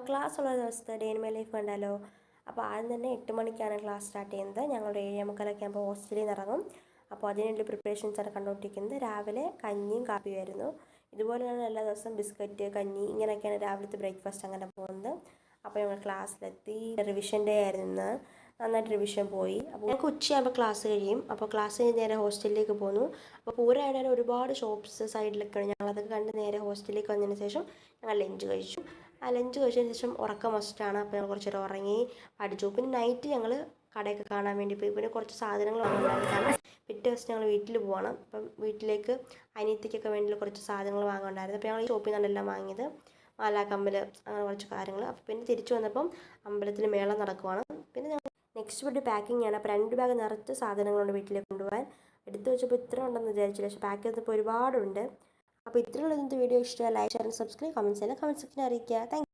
ക്ലാസ്സുള്ള ദിവസത്തെ day in my life കണ്ടാലോ. അപ്പോൾ ആദ്യം തന്നെ 8 മണിക്കാണ് ക്ലാസ് സ്റ്റാർട്ട് ചെയ്യുന്നത്. ഞങ്ങൾ 7:45 ആകുമ്പോൾ ഹോസ്റ്റലിൽ നിന്ന് ഇറങ്ങും. അപ്പോൾ അതിനുള്ള പ്രിപ്പറേഷൻസാണ് കണ്ടുകൊണ്ടിരിക്കുന്നത്. രാവിലെ കഞ്ഞിയും കാപ്പിയുമായിരുന്നു. ഇതുപോലെയാണ് എല്ലാ ദിവസവും ബിസ്ക്കറ്റ്, കഞ്ഞി ഇങ്ങനെയൊക്കെയാണ് രാവിലത്തെ ബ്രേക്ക്ഫാസ്റ്റ് അങ്ങനെ പോകുന്നത്. അപ്പോൾ ഞങ്ങൾ ക്ലാസ്സിലെത്തി. റിവിഷൻ ഡേ ആയിരുന്നു ഇന്ന്. നന്നായിട്ട് റിവിഷൻ പോയി. അപ്പോൾ ഞങ്ങൾക്ക് ഉച്ചയാകുമ്പോൾ ക്ലാസ് കഴിയും. അപ്പോൾ ക്ലാസ് കഴിഞ്ഞ് നേരെ ഹോസ്റ്റലിലേക്ക് പോന്നു. അപ്പോൾ പൂരമായിട്ട് ഒരുപാട് ഷോപ്സ് സൈഡിലൊക്കെയാണ്. ഞങ്ങളതൊക്കെ കണ്ട് നേരെ ഹോസ്റ്റലിലേക്ക് വന്നതിന് ശേഷം ഞങ്ങൾ ലഞ്ച് കഴിച്ചു. ആ ലഞ്ച് കഴിച്ചതിന് ശേഷം ഉറക്കം മസ്റ്റാണ്. അപ്പോൾ ഞങ്ങൾ കുറച്ച് നേരം ഉറങ്ങി പഠിച്ചു. പിന്നെ നൈറ്റ് ഞങ്ങൾ കടയൊക്കെ കാണാൻ വേണ്ടി പോയി. പിന്നെ കുറച്ച് സാധനങ്ങൾ വാങ്ങാനുണ്ടായിരുന്നു. കാരണം പിറ്റേ ദിവസം ഞങ്ങൾ വീട്ടിൽ പോകണം. അപ്പം വീട്ടിലേക്ക് അനിയത്തിക്കൊക്കെ വേണ്ടി കുറച്ച് സാധനങ്ങൾ വാങ്ങാനുണ്ടായിരുന്നു. അപ്പോൾ ഞങ്ങൾ ഈ ഷോപ്പിൽ നിന്നാണ് എല്ലാം വാങ്ങിയത്. മാല, കമ്മൽ, അങ്ങനെ കുറച്ച് കാര്യങ്ങൾ. അപ്പോൾ പിന്നെ തിരിച്ചു വന്നപ്പം അമ്പലത്തിൽ മേളം നടക്കുവാണ്. പിന്നെ ഞങ്ങൾ നെക്സ്റ്റ് വീട് പാക്കിംഗ് ആണ്. അപ്പോൾ 2 ബാഗ് നിറച്ച് സാധനങ്ങളുണ്ട് വീട്ടിലേക്ക് കൊണ്ടുപോകാൻ. എടുത്തു വെച്ചപ്പോൾ ഇത്ര ഉണ്ടെന്ന് വിചാരിച്ചില്ല, പക്ഷേ പാക്ക് ചെയ്തപ്പോൾ ഒരുപാടുണ്ട്. അപ്പോൾ ഇത്രയുള്ള ഇന്നത്തെ വീഡിയോ ഇഷ്ടമായി ലൈക്ക്, ഷെയർ, സബ്സ്ക്രൈബ്, കമൻറ്റ്സ് എല്ലാം കമൻറ്റ് സെക്ഷനിൽ അറിയിക്കുക. താങ്ക്